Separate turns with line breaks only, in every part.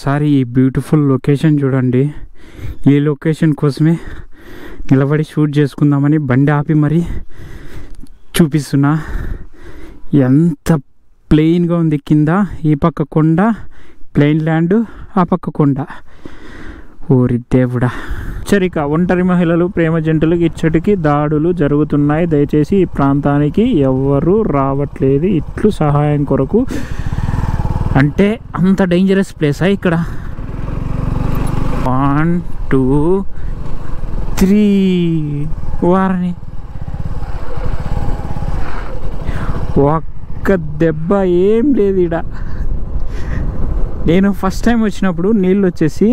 ఒక్కసారి ఈ beautiful location చూడండి. ఈ లొకేషన్ కోసమే నిలబడి షూట్ చేసుకుందామని బండి ఆపి మరీ చూపిస్తున్నా. ఎంత ప్లెయిన్గా ఉంది కింద, ఈ పక్క కొండ ప్లెయిన్ ల్యాండ్, ఆ పక్క కొండ. ఓరి దేవుడా. హెచ్చరిక: ఒంటరి మహిళలు, ప్రేమ జంటలకు ఇచ్చటికి దాడులు జరుగుతున్నాయి. దయచేసి ఈ ప్రాంతానికి ఎవరు రావట్లేదు. ఇట్లు సహాయం కొరకు. అంటే అంత డేంజరస్ ప్లేసా ఇక్కడ? 1 2 3 వారని ఒక్క దెబ్బ ఏం లేదు ఈడ. నేను ఫస్ట్ టైం వచ్చినప్పుడు నీళ్ళు వచ్చేసి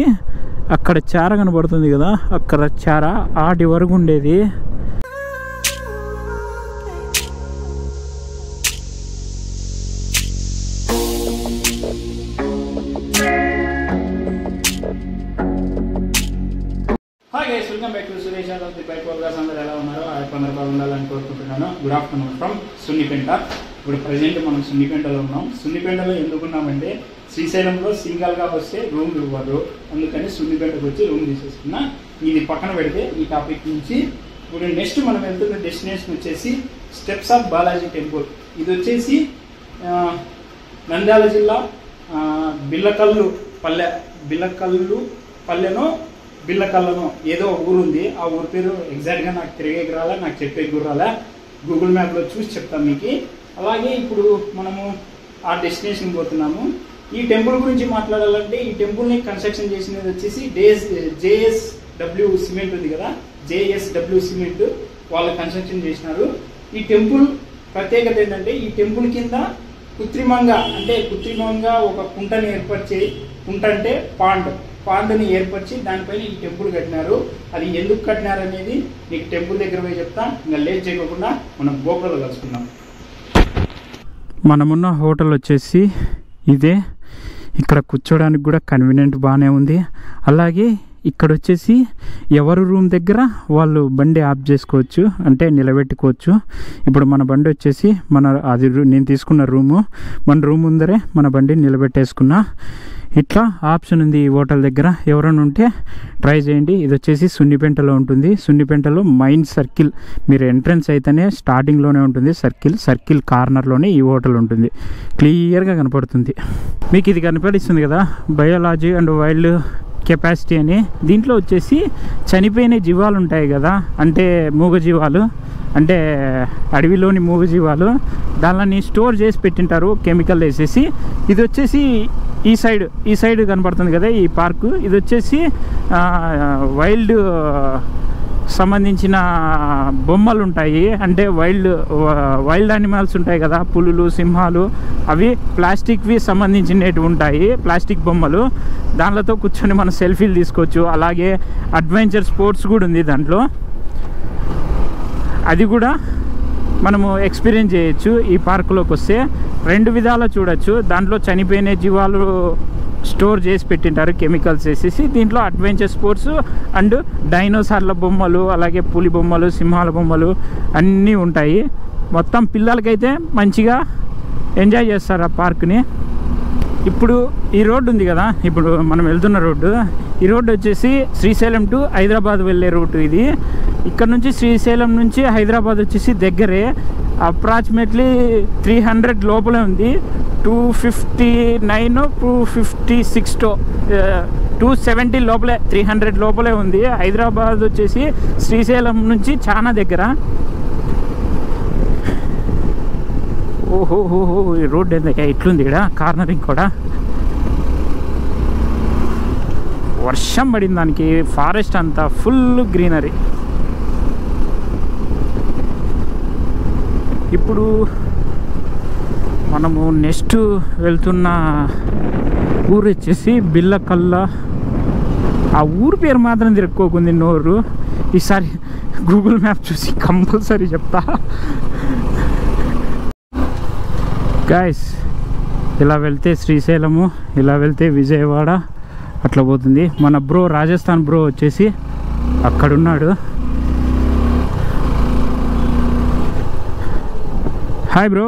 అక్కడ చార కనబడుతుంది కదా, అక్కడ చార ఆటి వరకు ఉండేది.
Hi guys, welcome back to Suresh Yadav the bike vlogs. అందరూ ఎలా ఉన్నారో? అందరూ ఉండాలని కోరుకుంటున్నాను. Good afternoon from Sunnipenta. ఇప్పుడు ప్రజెంట్ మనం సున్నిపెంటలో ఉన్నాం. సున్నిపెంటలో ఎందుకున్నామంటే శ్రీశైలంలో సింగల్గా వస్తే రూమ్ ఇవ్వరు, అందుకని సున్నిపెంటకు వచ్చి రూమ్ తీసేసుకున్నా. ఇది పక్కన పెడితే ఈ టాపిక్ నుంచి ఇప్పుడు నెక్స్ట్ మనం వెళ్తున్న డెస్టినేషన్ వచ్చేసి స్టెప్స్ ఆఫ్ బాలాజీ టెంపుల్. ఇది వచ్చేసి నంద్యాల జిల్లా బిల్లకల్లు పల్లెనో ఏదో ఊరుంది. ఆ ఊరి పేరు ఎగ్జాక్ట్గా నాకు తిరిగేకి రాలే, నాకు చెప్పేకి కూడా రాలే. గూగుల్ మ్యాప్లో చూసి చెప్తాను మీకు. అలాగే ఇప్పుడు మనము ఆ డెస్టినేషన్ పోతున్నాము. ఈ టెంపుల్ గురించి మాట్లాడాలంటే ఈ టెంపుల్ని కన్స్ట్రక్షన్ చేసినది వచ్చేసి JSW సిమెంట్ ఉంది కదా, JSW సిమెంట్ వాళ్ళు కన్స్ట్రక్షన్ చేసినారు. ఈ టెంపుల్ ప్రత్యేకత ఏంటంటే ఈ టెంపుల్ కింద కృత్రిమంగా ఒక కుంటని ఏర్పరిచి, కుంట అంటే పాండ్ని ఏర్పరిచి దానిపైన ఈ టెంపుల్ కట్టినారు. అది ఎందుకు కట్టినారు అనేది నీకు టెంపుల్ దగ్గర పోయి చెప్తా. ఇంకా లేట్ చేయకుండా మనం గోపురాలు కలుసుకుందాం.
మనమున్న హోటల్ వచ్చేసి ఇదే. ఇక్కడ కూర్చోడానికి కూడా కన్వీనియంట్ బాగానే ఉంది. అలాగే ఇక్కడ వచ్చేసి ఎవరు రూమ్ దగ్గర వాళ్ళు బండి ఆఫ్ చేసుకోవచ్చు, అంటే నిలబెట్టుకోవచ్చు. ఇప్పుడు మన బండి వచ్చేసి నేను తీసుకున్న రూము, మన రూమ్ ముందరే మన బండిని నిలబెట్టేసుకున్నా. ఇట్లా ఆప్షన్ ఉంది ఈ హోటల్ దగ్గర. ఎవరైనా ఉంటే ట్రై చేయండి. ఇది వచ్చేసి సున్నిపెంటలో ఉంటుంది. సున్నిపెంటలో మైన్ సర్కిల్, మీరు ఎంట్రన్స్ అయితేనే స్టార్టింగ్లోనే ఉంటుంది సర్కిల్ కార్నర్లోనే ఈ హోటల్ ఉంటుంది. క్లియర్గా కనపడుతుంది మీకు. ఇది కనపడిస్తుంది కదా, బయాలజీ అండ్ వైల్డ్ కెపాసిటీ అని. దీంట్లో వచ్చేసి చనిపోయిన జీవాలు ఉంటాయి కదా, అంటే మూగజీవాలు, అంటే అడవిలోని మూగజీవాలు, దానిని స్టోర్ చేసి పెట్టింటారు కెమికల్ వేసేసి. ఇది వచ్చేసి ఈ సైడ్ కనపడుతుంది కదా ఈ పార్కు. ఇది వచ్చేసి వైల్డ్ సంబంధించిన బొమ్మలు ఉంటాయి, అంటే వైల్డ్ యానిమల్స్ ఉంటాయి కదా, పులులు, సింహాలు, అవి ప్లాస్టిక్వి సంబంధించినవి ఉంటాయి, ప్లాస్టిక్ బొమ్మలు. దానితో కూర్చొని మనం సెల్ఫీలు తీసుకోవచ్చు. అలాగే అడ్వెంచర్ స్పోర్ట్స్ కూడా ఉంది దాంట్లో, అది కూడా మనము ఎక్స్పీరియన్స్ చేయొచ్చు. ఈ పార్కులోకి వస్తే 2 విధాలా చూడొచ్చు. దాంట్లో చనిపోయిన జీవాలు స్టోర్ చేసి పెట్టింటారు కెమికల్స్ వేసేసి. దీంట్లో అడ్వెంచర్ స్పోర్ట్స్ అండ్ డైనోసార్ల బొమ్మలు, అలాగే పులి బొమ్మలు, సింహాల బొమ్మలు అన్నీ ఉంటాయి. మొత్తం పిల్లలకైతే మంచిగా ఎంజాయ్ చేస్తారు ఆ పార్క్ని. ఇప్పుడు ఈ రోడ్డు ఉంది కదా, ఇప్పుడు మనం వెళ్తున్న రోడ్డు, ఈ రోడ్డు వచ్చేసి శ్రీశైలం టు హైదరాబాద్ వెళ్ళే రూట్ ఇది. ఇక్కడ నుంచి శ్రీశైలం నుంచి హైదరాబాద్ వచ్చేసి దగ్గరే, అప్రాక్సిమేట్లీ 300 లోపలే ఉంది. 259 256 270 లోపలే, 300 లోపలే ఉంది. హైదరాబాద్ వచ్చేసి శ్రీశైలం నుంచి చాలా దగ్గర. ఓహో ఈ రోడ్ ఎందుకు ఇట్లుంది ఇక్కడ, కార్నరింగ్ కూడా. వర్షం పడింది దానికి, ఫారెస్ట్ అంతా ఫుల్ గ్రీనరీ. ఇప్పుడు మనము నెక్స్ట్ వెళ్తున్న ఊరు వచ్చేసి బిల్లకల్ల. ఆ ఊరు పేరు మాత్రం తిరుక్కోకుంది నోరు. ఈసారి గూగుల్ మ్యాప్ చూసి కంపల్సరీ చెప్తా. గాయస్, ఇలా వెళ్తే శ్రీశైలము, ఇలా వెళ్తే విజయవాడ, అట్లా పోతుంది. మన బ్రో రాజస్థాన్ బ్రో వచ్చేసి అక్కడున్నాడు. Hi bro.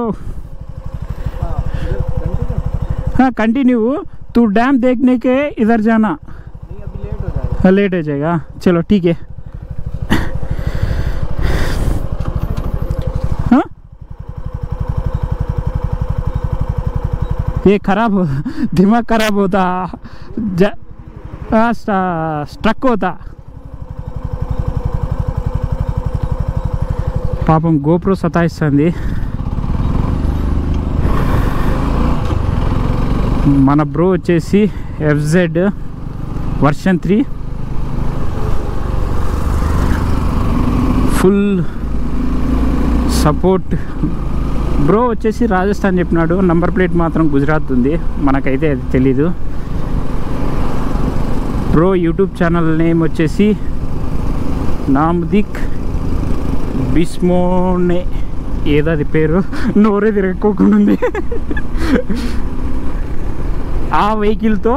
కంటిన్యూ. तू डैम देखने के इधर जाना।
नहीं अभी लेट हो जाएगा।
लेट हो जाएगा, चलो ठीक है। हाँ ये खराब हो, दिमाग खराब होता, स्ट्रक होता। పాపం గోప్రో సతాయిస్తుంది. మన బ్రో వచ్చేసి FZ version 3 full support. Bro వచ్చేసి రాజస్థాన్ చెప్పినాడు, నంబర్ ప్లేట్ మాత్రం గుజరాత్ ఉంది, మనకైతే అది తెలీదు. బ్రో యూట్యూబ్ ఛానల్ నేమ్ వచ్చేసి నామ్దిక్ బిస్మోనే, ఏదో అది పేరు, నోరే తిరగకోకుండా ఉంది. ఆ వెహికల్తో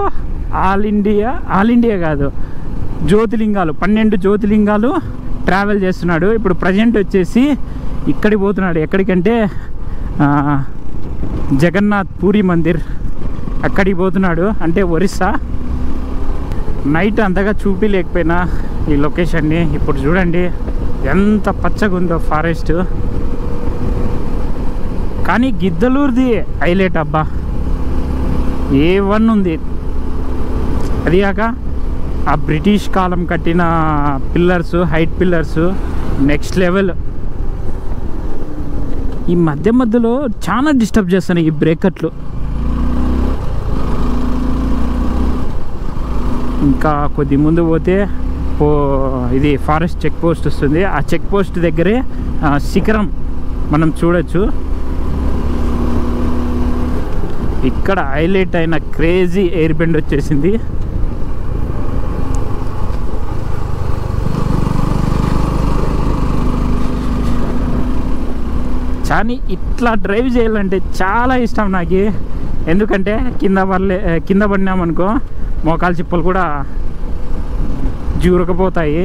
ఆల్ ఇండియా కాదు, జ్యోతిలింగాలు 12 జ్యోతిలింగాలు ట్రావెల్ చేస్తున్నాడు. ఇప్పుడు ప్రజెంట్ వచ్చేసి ఇక్కడికి పోతున్నాడు. ఎక్కడికంటే జగన్నాథ్ పూరి మందిర్ అక్కడికి పోతున్నాడు, అంటే ఒరిస్సా. నైట్ అంతగా చూపించలేకపోయినా ఈ లొకేషన్ని. ఇప్పుడు చూడండి ఎంత పచ్చగా ఉందో ఫారెస్ట్. కానీ గిద్దలూరుది హైలైట్ అబ్బా, A1 ఉంది. అది కాక ఆ బ్రిటిష్ కాలం కట్టిన pillars, height pillars next level. ఈ మధ్యలో చాలా డిస్టర్బ్ చేస్తున్నాయి ఈ బ్రేకర్లు. ఇంకా కొద్ది ముందు పోతే ఇది ఫారెస్ట్ చెక్ పోస్ట్ వస్తుంది. ఆ చెక్ పోస్ట్ దగ్గరే శిఖరం మనం చూడొచ్చు. ఇక్కడ హైలైట్ అయిన క్రేజీ ఎయిర్ బెండ్ వచ్చేసింది. కానీ ఇట్లా డ్రైవ్ చేయాలంటే చాలా ఇష్టం నాకు. ఎందుకంటే కింద పడినామనుకో మోకాలు చిప్పలు కూడా జూరకపోతాయి,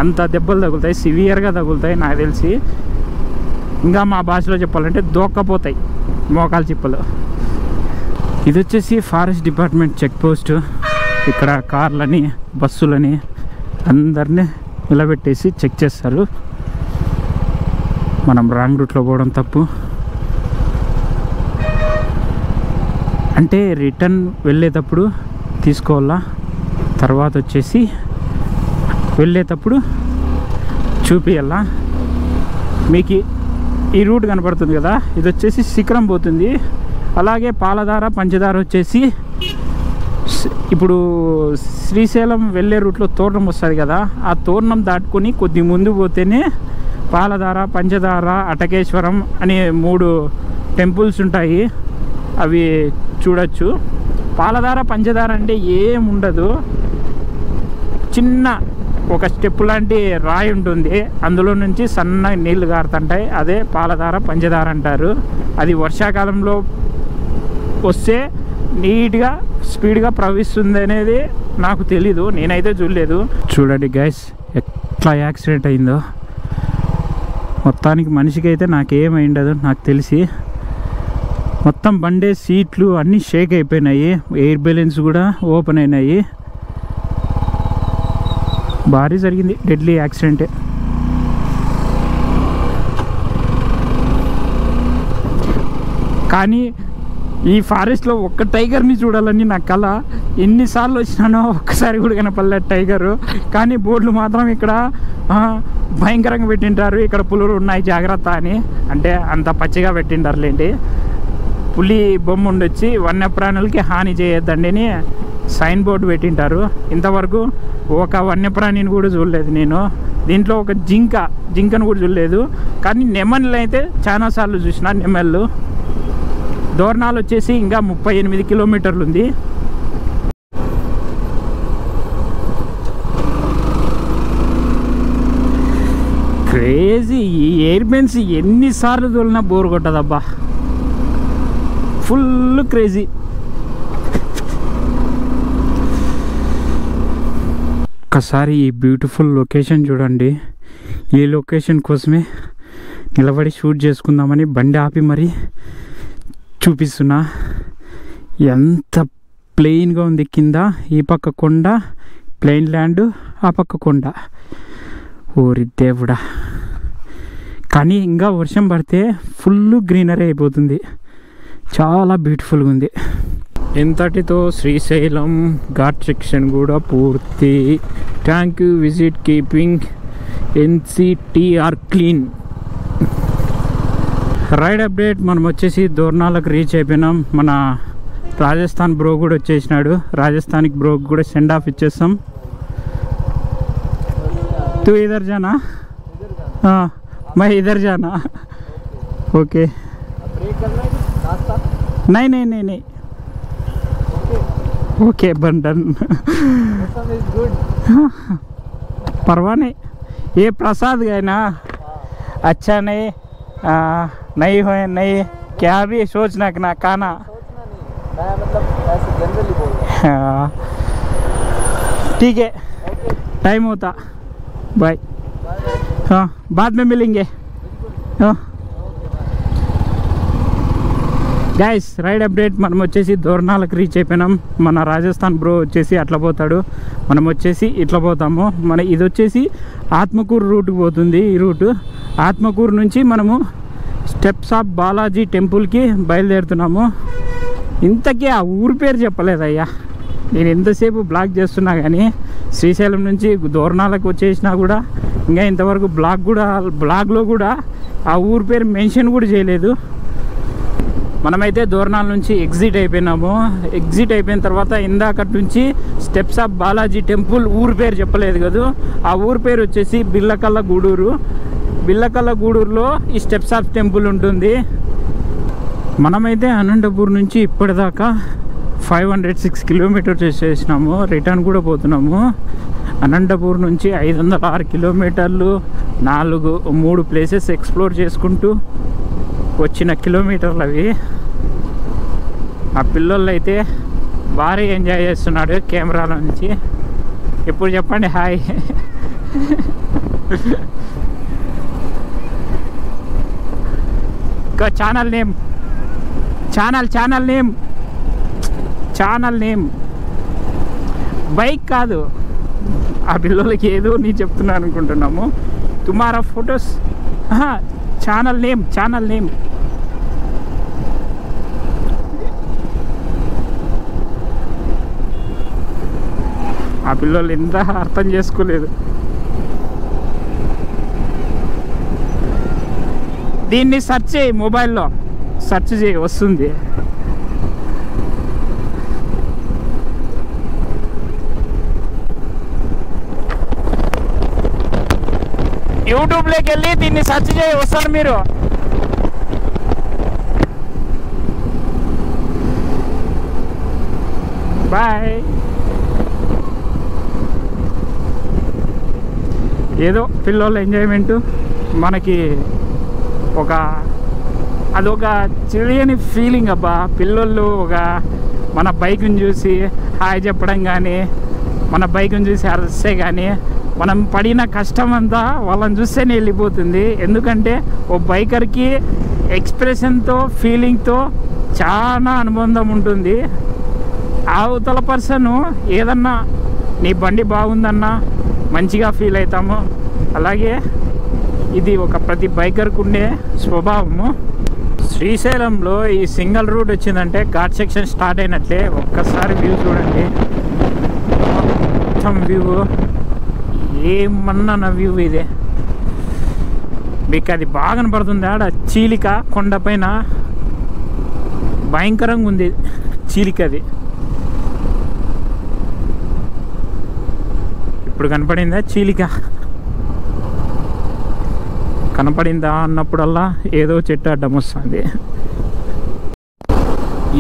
అంత దెబ్బలు తగులుతాయి, సివియర్గా తగులుతాయి నాకు తెలిసి. ఇంకా మా భాషలో చెప్పాలంటే దోక్కపోతాయి మోకాలు చిప్పలు. ఇది వచ్చేసి ఫారెస్ట్ డిపార్ట్మెంట్ చెక్ పోస్ట్. ఇక్కడ కార్లని, బస్సులని అందరినీ నిలబెట్టేసి చెక్ చేస్తారు. మనం రాంగ్ రూట్లో పోవడం తప్పు. అంటే రిటర్న్ వెళ్ళేటప్పుడు తీసుకోవాలా, తర్వాత వచ్చేసి వెళ్ళేటప్పుడు చూపియాలా. మీకు ఈ రూట్ కనపడుతుంది కదా, ఇది వచ్చేసి శిఖరం పోతుంది. అలాగే పాలధార, పంచదార వచ్చేసి ఇప్పుడు శ్రీశైలం వెళ్ళే రూట్లో తోరణం వస్తుంది కదా, ఆ తోరణం దాటుకొని కొద్ది ముందు పోతేనే పాలధార, పంచదార, అటకేశ్వరం అనే 3 టెంపుల్స్ ఉంటాయి. అవి చూడొచ్చు. పాలధార, పంచదార అంటే ఏముండదు, చిన్న ఒక స్టెప్ లాంటి రాయి ఉంటుంది, అందులో నుంచి సన్నగా నీళ్లు గారుతుంటాయి. అదే పాలధార, పంచదార అంటారు. అది వర్షాకాలంలో వస్తే నీట్గా స్పీడ్గా ప్రవహిస్తుంది అనేది నాకు తెలీదు, నేనైతే చూడలేదు. చూడండి గైస్ ఎట్లా యాక్సిడెంట్ అయిందో. మొత్తానికి మనిషికి అయితే నాకేమైండదు నాకు తెలిసి. మొత్తం బండే సీట్లు అన్నీ షేక్ అయిపోయినాయి, ఎయిర్ బ్యాలెన్స్ కూడా ఓపెన్ అయినాయి. భారీ జరిగింది, డెడ్లీ యాక్సిడెంటే. కానీ ఈ ఫారెస్ట్లో ఒక్క టైగర్ని చూడాలని నా కళ. ఎన్నిసార్లు వచ్చినానో ఒక్కసారి కూడా కనపడలే టైగరు. కానీ బోర్డులు మాత్రం ఇక్కడ భయంకరంగా పెట్టింటారు, ఇక్కడ పులులు ఉన్నాయి జాగ్రత్త అని. అంటే అంత పచ్చిగా పెట్టింటారులేండి. పులి బొమ్మ ఉండొచ్చి వన్యప్రాణులకి హాని చేయొద్దండి అని సైన్ బోర్డు పెట్టింటారు. ఇంతవరకు ఒక వన్యప్రాణిని కూడా చూడలేదు నేను. దీంట్లో ఒక జింకను కూడా చూడలేదు. కానీ నెమళ్ళు అయితే చాలాసార్లు చూసిన. నెమళ్ళు దోర్నాలు వచ్చేసి ఇంకా 38 కిలోమీటర్లు ఉంది. క్రేజీ. ఈ ఎయిర్ బెన్స్ ఎన్నిసార్లు తోలినా బోర్ కొట్టదబ్బా, ఫుల్ క్రేజీ. ఒక్కసారి ఈ బ్యూటిఫుల్ లొకేషన్ చూడండి. ఈ లొకేషన్ కోసమే నిలబడి షూట్ చేసుకుందామని బండి ఆపి మరీ చూపిస్తున్నా. ఎంత ప్లెయిన్గా ఉంది కింద, ఈ పక్క కొండ ప్లెయిన్ ల్యాండ్, ఆ పక్క కొండ. ఓరి దేవుడా, కానీ ఇంకా వర్షం పడితే ఫుల్ గ్రీనరీ అయిపోతుంది, చాలా బ్యూటిఫుల్గా ఉంది. ఇంతటితో శ్రీశైలం ఘాట్ సెక్షన్ కూడా పూర్తి. Thank you visit keeping NCTR clean. Ride update, మనం వచ్చేసి దోర్నాలకు రీచ్ అయిపోయినాం. మన రాజస్థాన్ బ్రో కూడా వచ్చేసినాడు, రాజస్థాన్కి బ్రోకి కూడా సెండ్ ఆఫ్ ఇచ్చేస్తాం. तू इधर जाना, हाँ मैं इधर जाना. ओके, नहीं नहीं नहीं नहीं, ओके बंडन. परवाह नहीं, ये प्रसाद गए ना, अच्छा नहीं नहीं हो नहीं, क्या भी सोचना कि ना खाना, मतलब ऐसे जनरली बोल रहा हूं. ठीक है, टाइम होता, बाय. हाँ बाद में मिलेंगे. हाँ గైస్, రైడ్ అప్డేట్, మనం వచ్చేసి దోర్నాలకు రీచ్ అయిపోయినాం. మన రాజస్థాన్ బ్రో వచ్చేసి అట్లా పోతాడు, మనం వచ్చేసి ఇట్లా పోతాము. మన ఇది వచ్చేసి ఆత్మకూరు రూట్కి పోతుంది. ఈ రూటు ఆత్మకూరు నుంచి మనము స్టెప్స్ ఆఫ్ బాలాజీ టెంపుల్కి బయలుదేరుతున్నాము. ఇంతకీ ఆ ఊరి పేరు చెప్పలేదయ్యా, నేను ఎంతసేపు బ్లాగ్ చేస్తున్నా కానీ శ్రీశైలం నుంచి దోర్నాలకు వచ్చేసినా కూడా ఇంకా ఇంతవరకు బ్లాగ్లో కూడా ఆ ఊరి పేరు మెన్షన్ కూడా చేయలేదు. మనమైతే దోర్నాల నుంచి ఎగ్జిట్ అయిపోయినాము. ఎగ్జిట్ అయిపోయిన తర్వాత ఇందాకటి నుంచి స్టెప్స్ ఆఫ్ బాలాజీ టెంపుల్ ఊరి పేరు చెప్పలేదు కదా, ఆ ఊరి పేరు వచ్చేసి బిల్లకల్ల గూడూరు. బిల్లకల్ల గూడూరులో ఈ స్టెప్స్ ఆఫ్ టెంపుల్ ఉంటుంది. మనమైతే అనంతపూర్ నుంచి ఇప్పటిదాకా 506 కిలోమీటర్స్ చేసేసినాము. రిటర్న్ కూడా పోతున్నాము. అనంతపూర్ నుంచి 506 కిలోమీటర్లు, 3 ప్లేసెస్ ఎక్స్ప్లోర్ చేసుకుంటూ వచ్చిన కిలోమీటర్లు అవి. ఆ పిల్లలు అయితే భారీ ఎంజాయ్ చేస్తున్నాడు కెమెరాల నుంచి. ఇప్పుడు చెప్పండి హాయ్. ఇంకా ఛానల్ నేమ్ బైక్ కాదు, ఆ పిల్లలకి ఏదో నీ చెప్తున్నాను అనుకుంటున్నాము. తుమారా ఫొటోస్, ఛానల్ నేమ్. ఆ పిల్లలు ఎంత అర్థం చేసుకోలేదు. దీన్ని సెర్చ్ చేయి, మొబైల్లో సెర్చ్ చేయి, వస్తుంది. యూట్యూబ్లోకి వెళ్ళి దీన్ని సెర్చ్ చేయి, వస్తారు మీరు. బాయ్. ఏదో పిల్లల ఎంజాయ్మెంట్, మనకి అదొక తెలియని ఫీలింగ్ అబ్బా. పిల్లలు మన బైక్ని చూసి హాయ్ చెప్పడం కానీ, మన బైక్ని చూసి అరిస్తే కానీ, మనం పడిన కష్టం అంతా వాళ్ళని చూస్తేనే వెళ్ళిపోతుంది. ఎందుకంటే ఓ బైకర్కి ఎక్స్ప్రెషన్తో, ఫీలింగ్తో చాలా అనుబంధం ఉంటుంది. అవతల పర్సన్ ఏదన్నా నీ బండి బాగుందన్నా మంచిగా ఫీల్ అవుతాము. అలాగే ఇది ప్రతి బైకర్కు ఉండే స్వభావము. శ్రీశైలంలో ఈ సింగిల్ రూట్ వచ్చిందంటే ఘాట్ సెక్షన్ స్టార్ట్ అయినట్లే. ఒక్కసారి వ్యూ చూడండి, మొత్తం వ్యూ ఏమన్నా వ్యూ ఇదే. మీకు అది బాగా కనపడుతుంది. ఆడ చీలిక కొండపైన భయంకరంగా ఉంది చీలిక. అది ఇప్పుడు కనపడిందా చీలిక? కనపడిందా అన్నప్పుడల్లా ఏదో చెట్టు అడ్డం వస్తుంది.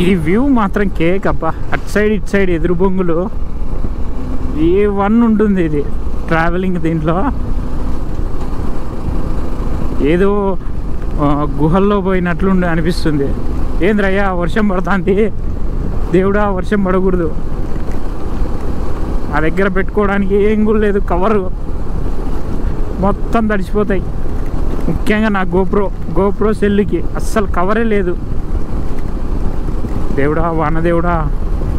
ఈ వ్యూ మాత్రం కేక్ అబ్బా. అటు సైడ్ ఇటు సైడ్ ఎదురు బొంగులు ఏ1 ఉంటుంది. ఇది ట్రావెలింగ్ దీంట్లో ఏదో గుహల్లో పోయినట్లు అనిపిస్తుంది. ఏంద్రయ్యా వర్షం పడుతుంది, దేవుడా వర్షం పడకూడదు. ఆ దగ్గర పెట్టుకోవడానికి ఏం కూడా లేదు, కవరు మొత్తం తడిచిపోతాయి. ముఖ్యంగా నా గోప్రో సెల్లుకి అస్సలు కవరే లేదు. దేవుడా వానదేవుడా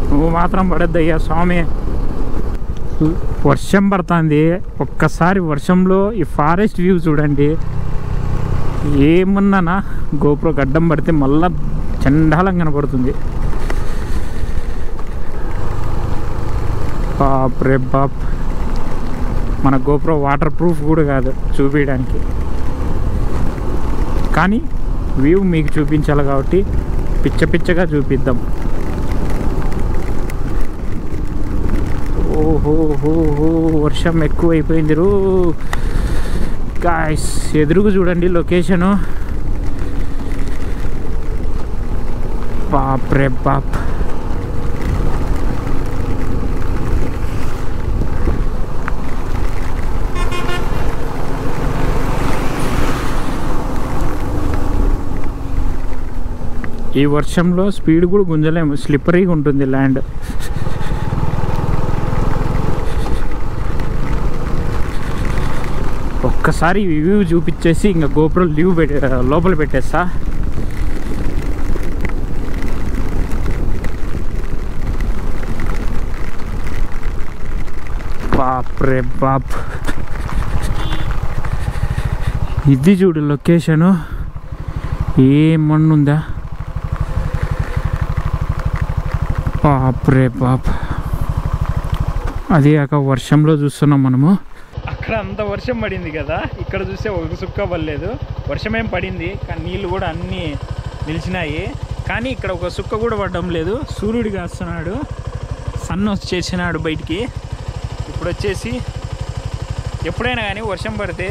నువ్వు మాత్రం పడద్దయ్యా స్వామి. వర్షం పడుతుంది. ఒక్కసారి వర్షంలో ఈ ఫారెస్ట్ వ్యూ చూడండి. ఏమన్నానా గోప్రో గడ్డం పడితే మళ్ళా చండాలం కనపడుతుంది. బాప్ రే బాప్. మన గోప్రో వాటర్ ప్రూఫ్ కూడా కాదు చూపించడానికి, కానీ వ్యూ మీకు చూపించాలి కాబట్టి పిచ్చ పిచ్చగా చూపిద్దాం. ఓహో వర్షం ఎక్కువ అయిపోయింది రూ గాయ్స్. ఎదురుగు చూడండి లొకేషను. బాప్ రే బాప్. ఈ వర్షంలో స్పీడ్ కూడా గుంజలేము, స్లిప్పరీగా ఉంటుంది ల్యాండ్. ఒక్కసారి వ్యూ చూపించేసి ఇంకా గోప్రో లోపల పెట్టేస్తా. బాప్ రే బాప్. ఇది చూడు లొకేషను. ఏమన్నుందా? బాప్ రే బాప్. అది కాక వర్షంలో చూస్తున్నాం మనము. అక్కడ అంత వర్షం పడింది కదా, ఇక్కడ చూస్తే ఒక సుక్క పడలేదు. వర్షం ఏం పడింది కానీ నీళ్ళు కూడా అన్నీ నిలిచినాయి, కానీ ఇక్కడ ఒక సుక్క కూడా పడడం లేదు. సూర్యుడు కాస్తున్నాడు, సన్ వచ్చేసినాడు బయటికి. ఇప్పుడు వచ్చేసి ఎప్పుడైనా కానీ వర్షం పడితే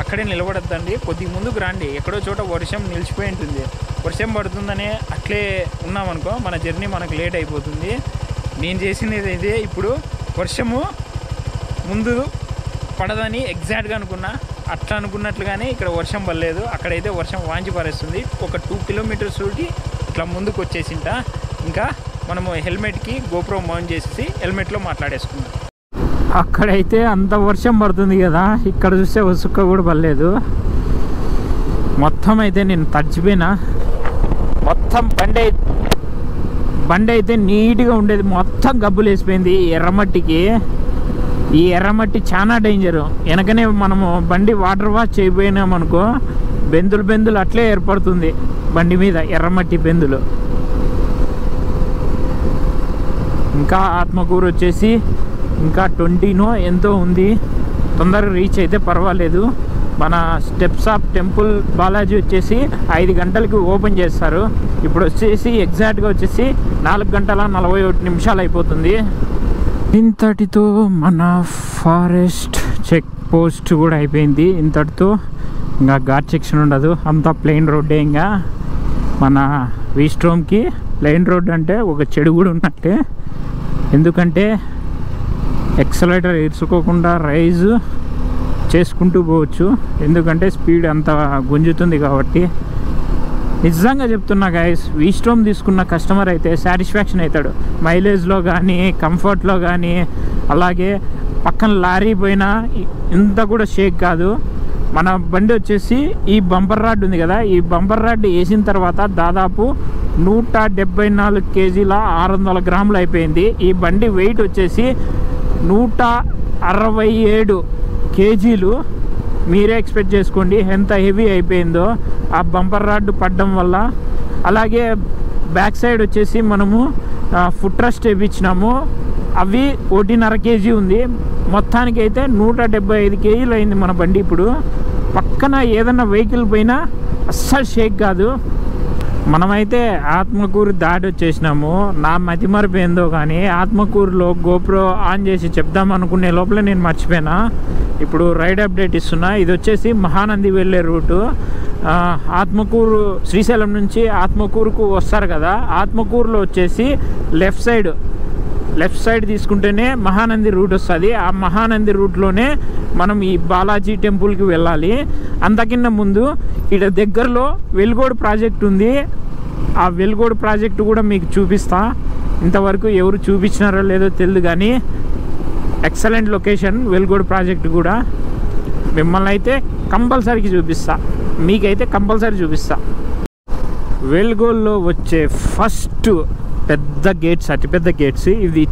అక్కడే నిలబడద్దండి, కొద్దిగా ముందుకు రండి. ఎక్కడో చోట వర్షం నిలిచిపోయి ఉంటుంది. వర్షం పడుతుందనే అట్లే ఉన్నామనుకో మన జర్నీ మనకు లేట్ అయిపోతుంది. నేను చేసినది ఇదే. ఇప్పుడు వర్షము ముందు పడదని ఎగ్జాక్ట్గా అనుకున్నా, అట్లా అనుకున్నట్లుగానే ఇక్కడ వర్షం పడలేదు. అక్కడైతే వర్షం వాంచి పారేస్తుంది. ఒక 2 కిలోమీటర్స్ ఇట్లా ముందుకు వచ్చేసింట. ఇంకా మనము హెల్మెట్కి గోప్రో మౌంట్ చేసేసి హెల్మెట్లో మాట్లాడేసుకున్నాం. అక్కడైతే అంత వర్షం పడుతుంది కదా, ఇక్కడ చూస్తే ఉసుక్క కూడా పడలేదు. మొత్తం అయితే నేను తడిచిపోయినా. మొత్తం బండి అయితే నీట్గా ఉండేది, మొత్తం గబ్బులు వేసిపోయింది ఎర్రమట్టికి. ఈ ఎర్రమట్టి చాలా డేంజరు. వెనకనే మనము బండి వాటర్ వాష్ చేయబోయినామనుకో బెందులు అట్లే ఏర్పడుతుంది బండి మీద, ఎర్రమట్టి బెందులు. ఇంకా ఆత్మకూరు వచ్చేసి ఇంకా 20 ఎంతో ఉంది. తొందరగా రీచ్ అయితే పర్వాలేదు. మన స్టెప్స్ ఆఫ్ టెంపుల్ బాలాజీ వచ్చేసి 5 గంటలకి ఓపెన్ చేస్తారు. ఇప్పుడు వచ్చేసి ఎగ్జాక్ట్గా వచ్చేసి 4 గంటల 41 నిమిషాలు అయిపోతుంది. ఇంతటితో మన ఫారెస్ట్ చెక్ పోస్ట్ కూడా అయిపోయింది. ఇంతటితో ఇంకా ఘాట్ సెక్షన్ ఉండదు, అంతా ప్లెయిన్ రోడ్డే. ఇంకా మన వీస్ట్రోమ్కి ప్లెయిన్ రోడ్ అంటే ఒక చెడు కూడా ఉన్నట్టే. ఎందుకంటే ఎక్సలేటర్ ఇరుచుకోకుండా రైజ్ చేసుకుంటూ పోవచ్చు, ఎందుకంటే స్పీడ్ అంత గుంజుతుంది కాబట్టి. నిజంగా చెప్తున్నా గైస్, వీస్ట్రోమ్ తీసుకున్న కస్టమర్ అయితే సాటిస్ఫాక్షన్ అవుతాడు. మైలేజ్లో కానీ, కంఫర్ట్లో కానీ, అలాగే పక్కన లారీ పోయినా ఇంత కూడా షేక్ కాదు. మన బండి వచ్చేసి ఈ బంపర్ రాడ్ ఉంది కదా, ఈ బంపర్ రాడ్ వేసిన తర్వాత దాదాపు 174 కేజీల 600 గ్రాములు అయిపోయింది. ఈ బండి వెయిట్ వచ్చేసి 167 కేజీలు. మీరే ఎక్స్పెక్ట్ చేసుకోండి ఎంత హెవీ అయిపోయిందో ఆ బంపర్ రాడ్ పడడం వల్ల. అలాగే బ్యాక్ సైడ్ వచ్చేసి మనము ఫుట్ రెస్ట్ వేయించినాము, అవి 1.5 కేజీ ఉంది. మొత్తానికి అయితే 175 కేజీలు అయింది మన బండి. ఇప్పుడు పక్కన ఏదన్నా వెహికల్ పోయినా అస్సలు షేక్ కాదు. మనమైతే ఆత్మకూరు దాటి వచ్చేసినాము. నా మతిమరిపోయిందో కానీ ఆత్మకూరులో గోప్రో ఆన్ చేసి చెప్దాం అనుకునే లోపల నేను మర్చిపోయినా. ఇప్పుడు రైడ్ అప్డేట్ ఇస్తున్నా. ఇది వచ్చేసి మహానంది వెళ్ళే రూటు. ఆత్మకూరు శ్రీశైలం నుంచి ఆత్మకూరుకు వస్తారు కదా, ఆత్మకూరులో వచ్చేసి లెఫ్ట్ సైడ్ తీసుకుంటేనే మహానంది రూట్ వస్తుంది. ఆ మహానంది రూట్లోనే మనం ఈ బాలాజీ టెంపుల్కి వెళ్ళాలి. అంతకింద ముందు ఇక్కడ దగ్గరలో వెలుగోడు ప్రాజెక్ట్ ఉంది. ఆ వెలుగోడు ప్రాజెక్టు కూడా మీకు చూపిస్తా. ఇంతవరకు ఎవరు చూపించినారో లేదో తెలియదు కానీ ఎక్సలెంట్ లొకేషన్ వెలుగోడు ప్రాజెక్టు కూడా. మిమ్మల్ని అయితే కంపల్సరీకి చూపిస్తా, మీకైతే కంపల్సరీ చూపిస్తా. వెలుగోడులో వచ్చే ఫస్ట్ పెద్ద గేట్స్, అతిపెద్ద గేట్స్. ఇది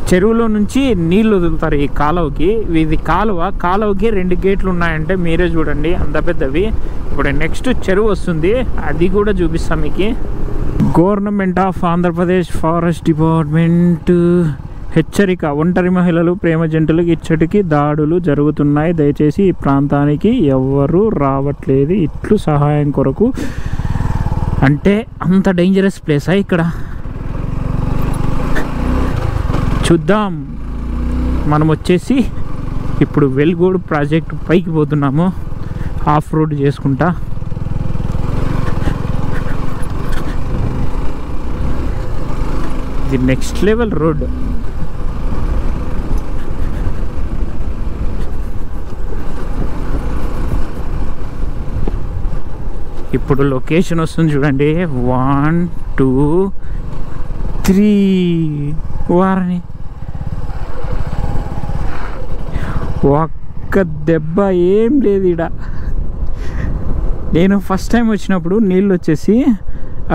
చెరువులో నుంచి నీళ్ళు వదులుతారు ఈ కాలువకి. ఇది కాలువకి 2 గేట్లు ఉన్నాయంటే మీరే చూడండి అంత పెద్దవి. ఇప్పుడు నెక్స్ట్ చెరువు వస్తుంది, అది కూడా చూపిస్తాం మీకు. Government of Andhra Pradesh forest department హెచ్చరిక: ఒంటరి మహిళలు, ప్రేమ జంటలకు ఇచ్చటికి దాడులు జరుగుతున్నాయి, దయచేసి ఈ ప్రాంతానికి ఎవరు రావట్లేదు, ఇట్లు సహాయం కొరకు. అంటే అంత డేంజరస్ ప్లేసా ఇక్కడ? చూద్దాం. మనం వచ్చేసి ఇప్పుడు వెల్గోడు ప్రాజెక్ట్ పైకి పోతున్నాము ఆఫ్ రోడ్ చేసుకుంటా. ఇది నెక్స్ట్ లెవెల్ రోడ్. ఇప్పుడు లొకేషన్ వస్తుంది చూడండి, 1 2 3 వారని. ఒక్క దెబ్బ ఏం లేదు ఈడ. నేను ఫస్ట్ టైం వచ్చినప్పుడు నీళ్ళు వచ్చేసి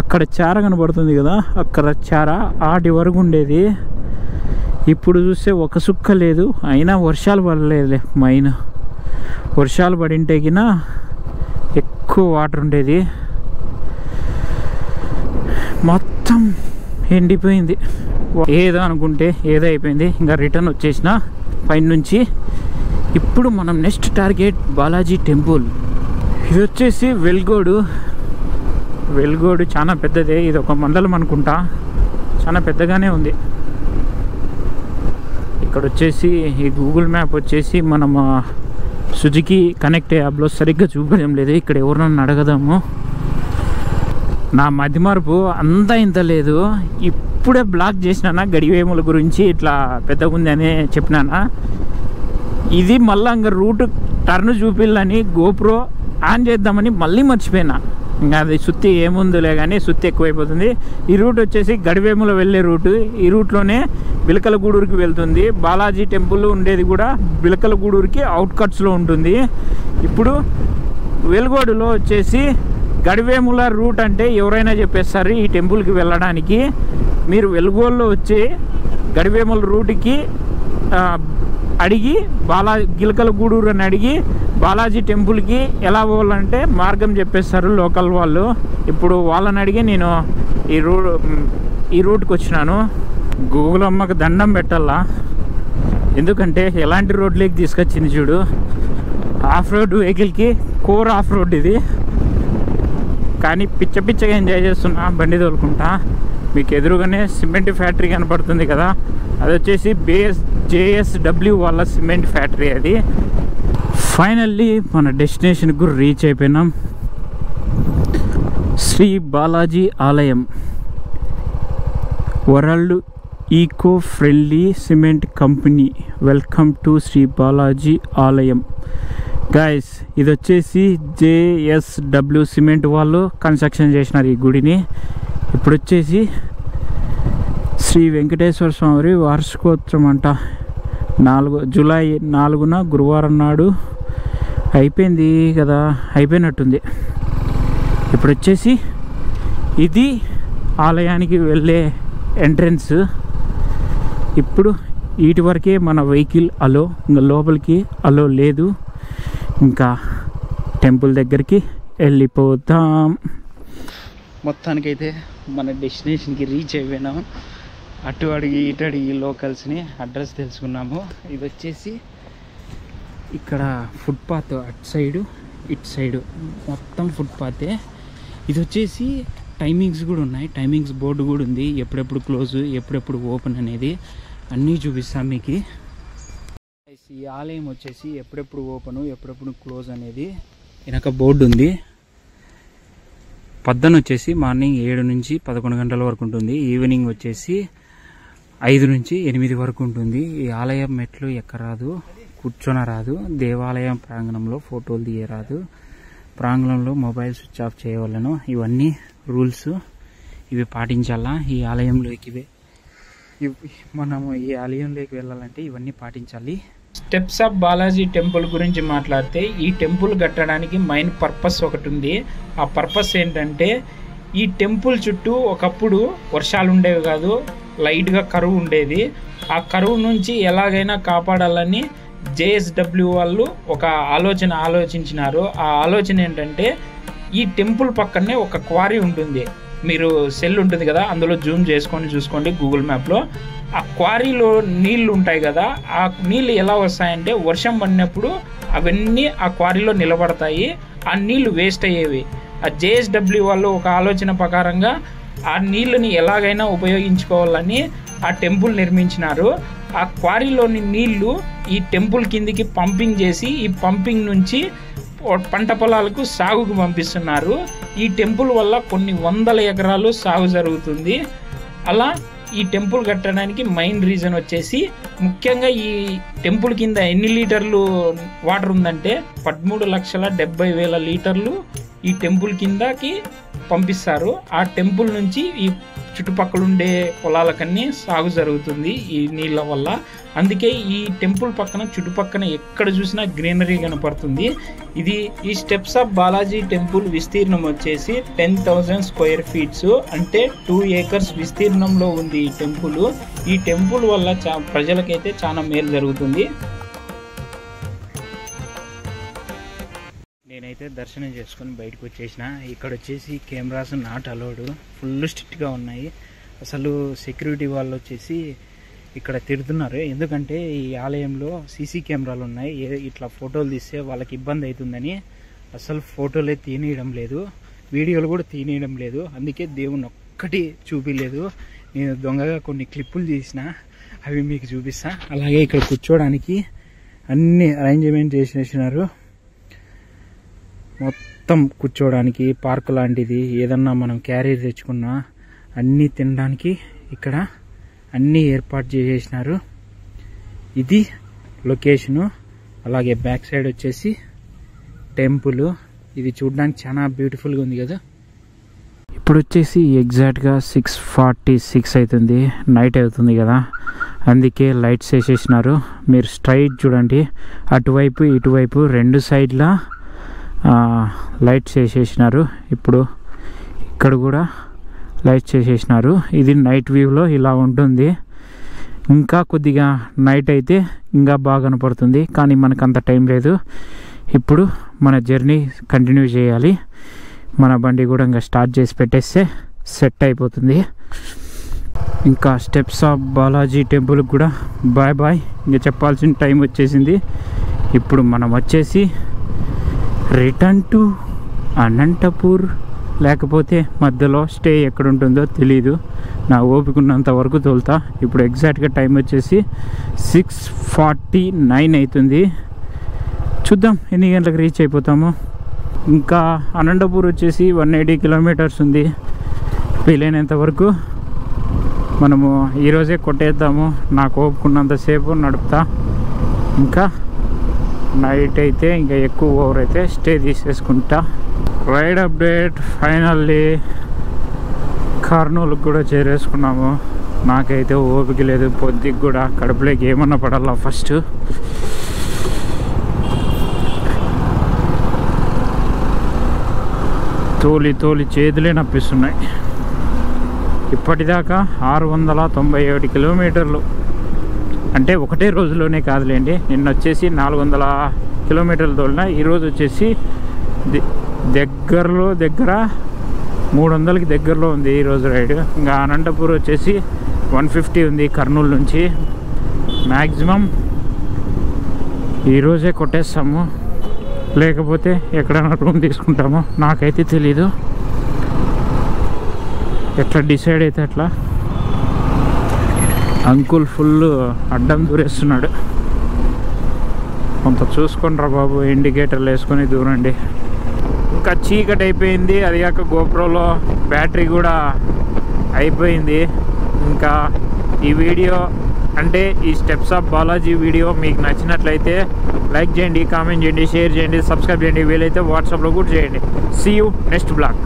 అక్కడ చార కనబడుతుంది కదా, అక్కడ చార ఆటి వరకు ఉండేది. ఇప్పుడు చూస్తే ఒక సుక్క లేదు. అయినా వర్షాలు పడలేదులే. మైన్ వర్షాలు పడింటే గిన ఎక్కువ వాటర్ ఉండేది. మొత్తం ఎండిపోయింది. ఏదో అనుకుంటే ఏదో అయిపోయింది. ఇంకా రిటర్న్ వచ్చేసిన పైన నుంచి. ఇప్పుడు మనం నెక్స్ట్ టార్గెట్ బాలాజీ టెంపుల్. ఇది వచ్చేసి వెల్గోడు చాలా పెద్దదే. ఇది ఒక మండలం అనుకుంటా, చాలా పెద్దగానే ఉంది. ఇక్కడ వచ్చేసి ఈ గూగుల్ మ్యాప్ వచ్చేసి మనం సుజుకి కనెక్ట్ యాప్లో సరిగ్గా చూపించడం లేదు. ఇక్కడ ఎవరినన్నా అడగదాము. నా మతిమరుపు అంతా ఇంత లేదు. ఇప్పుడే బ్లాక్ చేసినానా గడివేముల గురించి, ఇట్లా పెద్దగా ఉంది అని చెప్పినానా. ఇది మళ్ళీ ఇంకా రూట్ టర్న్ చూపిల్లని గోప్రో ఆన్ చేద్దామని మళ్ళీ మర్చిపోయినా. ఇంకా అది సుత్తి ఏముందిలే కానీ సుత్తి ఎక్కువైపోతుంది. ఈ రూట్ వచ్చేసి గడివేముల వెళ్ళే రూటు. ఈ రూట్లోనే బిలకలగూడూరుకి వెళ్తుంది. బాలాజీ టెంపుల్ ఉండేది కూడా బిలకలగూడూరుకి అవుట్కట్స్లో ఉంటుంది. ఇప్పుడు వెల్గోడులో వచ్చేసి గడివేముల రూట్ అంటే ఎవరైనా చెప్పేస్తారు ఈ టెంపుల్కి వెళ్ళడానికి. మీరు వెల్గోడులో వచ్చి గడివేముల రూట్కి అడిగి గిలకలగూడూరు అని అడిగి బాలాజీ టెంపుల్కి ఎలా పోవాలంటే మార్గం చెప్పేస్తారు లోకల్ వాళ్ళు. ఇప్పుడు వాళ్ళని అడిగి నేను ఈ రూట్కి వచ్చినాను. గూగుల్ అమ్మకు దండం పెట్టాలా, ఎందుకంటే ఎలాంటి రోడ్లోకి తీసుకొచ్చింది చూడు. ఆఫ్ రోడ్ వెహికల్కి కోర్ ఆఫ్ రోడ్ ఇది. కానీ పిచ్చగా ఎంజాయ్ చేస్తున్నా బండి తోలుకుంటా. మీకు ఎదురుగానే సిమెంట్ ఫ్యాక్టరీ కనపడుతుంది కదా, అది వచ్చేసి JSW వాళ్ళ సిమెంట్ ఫ్యాక్టరీ అది. ఫైనల్లీ మన డెస్టినేషన్కి కూడా రీచ్ అయిపోయినాం. శ్రీ బాలాజీ ఆలయం, world eco friendly cement company. Welcome to Shri Balaji ఆలయం. గైస్, ఇది వచ్చేసి JSW సిమెంట్ వాళ్ళు కన్స్ట్రక్షన్ చేసినారు ఈ గుడిని. ఇప్పుడు వచ్చేసి శ్రీ వెంకటేశ్వర స్వామి వార్షికోత్సవం అంట. జూలై 4న గురువారం నాడు అయిపోయింది కదా, అయిపోయినట్టుంది. ఇప్పుడు వచ్చేసి ఇది ఆలయానికి వెళ్ళే ఎంట్రన్స్. ఇప్పుడు వీటి వరకే మన వెహికల్ అలో, ఇంకా లోపలికి అలో లేదు. ఇంకా టెంపుల్ దగ్గరికి వెళ్ళిపోతాం. మొత్తానికైతే మన డెస్టినేషన్కి రీచ్ అయిపోయినాం. అటు అడిగి ఇటు అడిగి లోకల్స్ని అడ్రస్ తెలుసుకున్నాము. ఇది వచ్చేసి ఇక్కడ ఫుట్పాత్, అటు సైడు ఇటు సైడు మొత్తం ఫుట్పాతే. ఇది వచ్చేసి టైమింగ్స్ కూడా ఉన్నాయి, టైమింగ్స్ బోర్డు కూడా ఉంది. ఎప్పుడెప్పుడు క్లోజ్, ఎప్పుడెప్పుడు ఓపెన్ అనేది అన్నీ చూపిస్తాం మీకు. ఈ ఆలయం వచ్చేసి ఎప్పుడెప్పుడు ఓపెను, ఎప్పుడెప్పుడు క్లోజ్ అనేది వెనక బోర్డు ఉంది. పొద్దున వచ్చేసి మార్నింగ్ 7 నుంచి 11 గంటల వరకు ఉంటుంది. ఈవినింగ్ వచ్చేసి 5 నుంచి 8 వరకు ఉంటుంది. ఈ ఆలయం మెట్లు ఎక్కరాదు, కూర్చొనరాదు. దేవాలయం ప్రాంగణంలో ఫోటోలు తీయరాదు. ప్రాంగణంలో మొబైల్ స్విచ్ ఆఫ్ చేయవలను. ఇవన్నీ రూల్స్, ఇవి పాటించాలా. ఈ ఆలయంలోకి మనము ఈ ఆలయంలోకి వెళ్ళాలంటే ఇవన్నీ పాటించాలి. స్టెప్స్ ఆఫ్ బాలాజీ టెంపుల్ గురించి మాట్లాడితే, ఈ టెంపుల్ కట్టడానికి మెయిన్ పర్పస్ ఒకటి ఉంది. ఆ పర్పస్ ఏంటంటే ఈ టెంపుల్ చుట్టూ ఒకప్పుడు వర్షాలు ఉండేవి కాదు, లైట్గా కరువు ఉండేది. ఆ కరువు నుంచి ఎలాగైనా కాపాడాలని JSW వాళ్ళు ఒక ఆలోచించినారు. ఆ ఆలోచన ఏంటంటే ఈ టెంపుల్ పక్కనే ఒక క్వారీ ఉంటుంది. మీరు సెల్ ఉంటుంది కదా, అందులో జూమ్ చేసుకొని చూసుకోండి గూగుల్ మ్యాప్లో. ఆ క్వారీలో నీళ్లు ఉంటాయి కదా, ఆ నీళ్ళు ఎలా వస్తాయంటే వర్షం పడినప్పుడు అవన్నీ ఆ క్వారీలో నిలబడతాయి. ఆ నీళ్లు వేస్ట్ అయ్యేవి. ఆ JSW వాళ్ళు ఒక ఆలోచన ప్రకారంగా ఆ నీళ్ళని ఎలాగైనా ఉపయోగించుకోవాలని ఆ టెంపుల్ నిర్మించినారు. ఆ క్వారీలోని నీళ్లు ఈ టెంపుల్ కిందికి పంపింగ్ చేసి ఈ పంపింగ్ నుంచి పంట పొలాలకు సాగుకు పంపిస్తున్నారు. ఈ టెంపుల్ వల్ల కొన్ని వందల ఎకరాలు సాగు జరుగుతుంది. అలా ఈ టెంపుల్ కట్టడానికి మెయిన్ రీజన్ వచ్చేసి ముఖ్యంగా ఈ టెంపుల్ కింద ఎన్ని లీటర్లు వాటర్ ఉందంటే 13,70,000 లీటర్లు ఈ టెంపుల్ కిందకి పంపిస్తారు. ఆ టెంపుల్ నుంచి ఈ చుట్టుపక్కల ఉండే పొలాలకన్నీ సాగు జరుగుతుంది ఈ నీళ్ళ వల్ల. అందుకే ఈ టెంపుల్ పక్కన చుట్టుపక్కన ఎక్కడ చూసినా గ్రీనరీ కనపడుతుంది. ఈ స్టెప్స్ ఆఫ్ బాలాజీ టెంపుల్ విస్తీర్ణం వచ్చేసి 10,000 స్క్వేర్ ఫీట్స్, అంటే 2 ఏకర్స్ విస్తీర్ణంలో ఉంది ఈ టెంపుల్. ఈ టెంపుల్ వల్ల ప్రజలకైతే చాలా మేలు జరుగుతుంది. నేనైతే దర్శనం చేసుకొని బయటకు వచ్చేసిన. ఇక్కడ వచ్చేసి కెమెరాస్ నాట్ అలౌడ్, ఫుల్ స్ట్రిక్ట్గా ఉన్నాయి. అసలు సెక్యూరిటీ వాళ్ళు వచ్చేసి ఇక్కడ తిడుతున్నారు. ఎందుకంటే ఈ ఆలయంలో సీసీ కెమెరాలు ఉన్నాయి, ఇట్లా ఫోటోలు తీస్తే వాళ్ళకి ఇబ్బంది అవుతుందని అసలు ఫోటోలే తీయడం లేదు, వీడియోలు కూడా తీయడం లేదు. అందుకే దేవుని ఒక్కటి చూపించలేదు. నేను దొంగగా కొన్ని క్లిప్పులు తీసిన, అవి మీకు చూపిస్తా. అలాగే ఇక్కడ కూర్చోడానికి అన్ని అరేంజ్మెంట్ చేసేసినారు. మొత్తం కూర్చోవడానికి పార్క్ లాంటిది, ఏదన్నా మనం క్యారియర్ తెచ్చుకున్నా అన్నీ తినడానికి ఇక్కడ అన్నీ ఏర్పాటు చేసేసినారు. ఇది లొకేషను. అలాగే బ్యాక్ సైడ్ వచ్చేసి టెంపుల్. ఇది చూడడానికి చాలా బ్యూటిఫుల్గా ఉంది కదా. ఇప్పుడు వచ్చేసి ఎగ్జాక్ట్గా 6:46 అవుతుంది, నైట్ అవుతుంది కదా, అందుకే లైట్స్ వేసేసినారు. మీరు స్ట్రైట్ చూడండి, అటువైపు ఇటువైపు రెండు సైడ్ల లైట్స్ వేసేసినారు. ఇప్పుడు ఇక్కడ కూడా లైట్స్ వేసేసినారు. ఇది నైట్ వ్యూలో ఇలా ఉంటుంది. ఇంకా కొద్దిగా నైట్ అయితే ఇంకా బాగా కనపడుతుంది, కానీ మనకు అంత టైం లేదు. ఇప్పుడు మన జర్నీ కంటిన్యూ చేయాలి. మన బండి కూడా ఇంకా స్టార్ట్ చేసి పెట్టేస్తే సెట్ అయిపోతుంది. ఇంకా స్టెప్స్ ఆఫ్ బాలాజీ టెంపుల్కి కూడా బాయ్ బాయ్. ఇంకా చెప్పాల్సిన టైం వచ్చేసింది. ఇప్పుడు మనం వచ్చేసి రిటర్న్ టు అనంతపూర్, లేకపోతే మధ్యలో స్టే ఎక్కడ ఉంటుందో తెలీదు. నా ఓపిక ఉన్నంత వరకు తోలుతా. ఇప్పుడు ఎగ్జాక్ట్గా టైం వచ్చేసి 6:49 అవుతుంది. చూద్దాం ఎన్ని గంటలకు రీచ్ అయిపోతాము. ఇంకా అనంతపూర్ వచ్చేసి 180 కిలోమీటర్స్ ఉంది. వీలైనంత వరకు మనము ఈరోజే కొట్టేద్దాము. నాకు ఓపుకున్నంతసేపు నడుపుతా. ఇంకా నైట్ అయితే ఇంకా ఎక్కువ ఓవర్ అయితే స్టే తీసేసుకుంటా. రైడ్ అప్డేట్, ఫైనల్లీ కర్నూలుకి కూడా చేరేసుకున్నాము. నాకైతే ఓపిక లేదు, పొద్దుకి కూడా కడుపులోకి ఏమన్నా పడాలా. ఫస్ట్ తోలి చేతులే నప్పిస్తున్నాయి. ఇప్పటిదాకా 697 కిలోమీటర్లు, అంటే ఒకటే రోజులోనే కాదులేండి. నిన్న వచ్చేసి 400 కిలోమీటర్లు తోలిన. ఈరోజు వచ్చేసి దగ్గర 300కి దగ్గరలో ఉంది ఈరోజు రైడ్. ఇంకా అనంతపూర్ వచ్చేసి 150 ఉంది కర్నూలు నుంచి. మ్యాక్సిమం ఈరోజే కొట్టేస్తాము, లేకపోతే ఎక్కడైనా రూమ్ తీసుకుంటాము. నాకైతే తెలీదు, ఎట్లా డిసైడ్ అయితే అట్లా. అంకుల్ ఫుల్ అడ్డం దూరేస్తున్నాడు. కొంత చూసుకొని రా బాబు, ఇండికేటర్లు వేసుకొని దూరండి. ఇంకా చీకటి అయిపోయింది. అది కాక గోప్రోలో బ్యాటరీ కూడా అయిపోయింది. ఇంకా ఈ వీడియో అంటే ఈ స్టెప్స్ ఆఫ్ బాలాజీ వీడియో మీకు నచ్చినట్లయితే లైక్ చేయండి, కామెంట్ చేయండి, షేర్ చేయండి, సబ్స్క్రైబ్ చేయండి. వీలైతే వాట్సాప్లో కూడా చేయండి. See you next blog.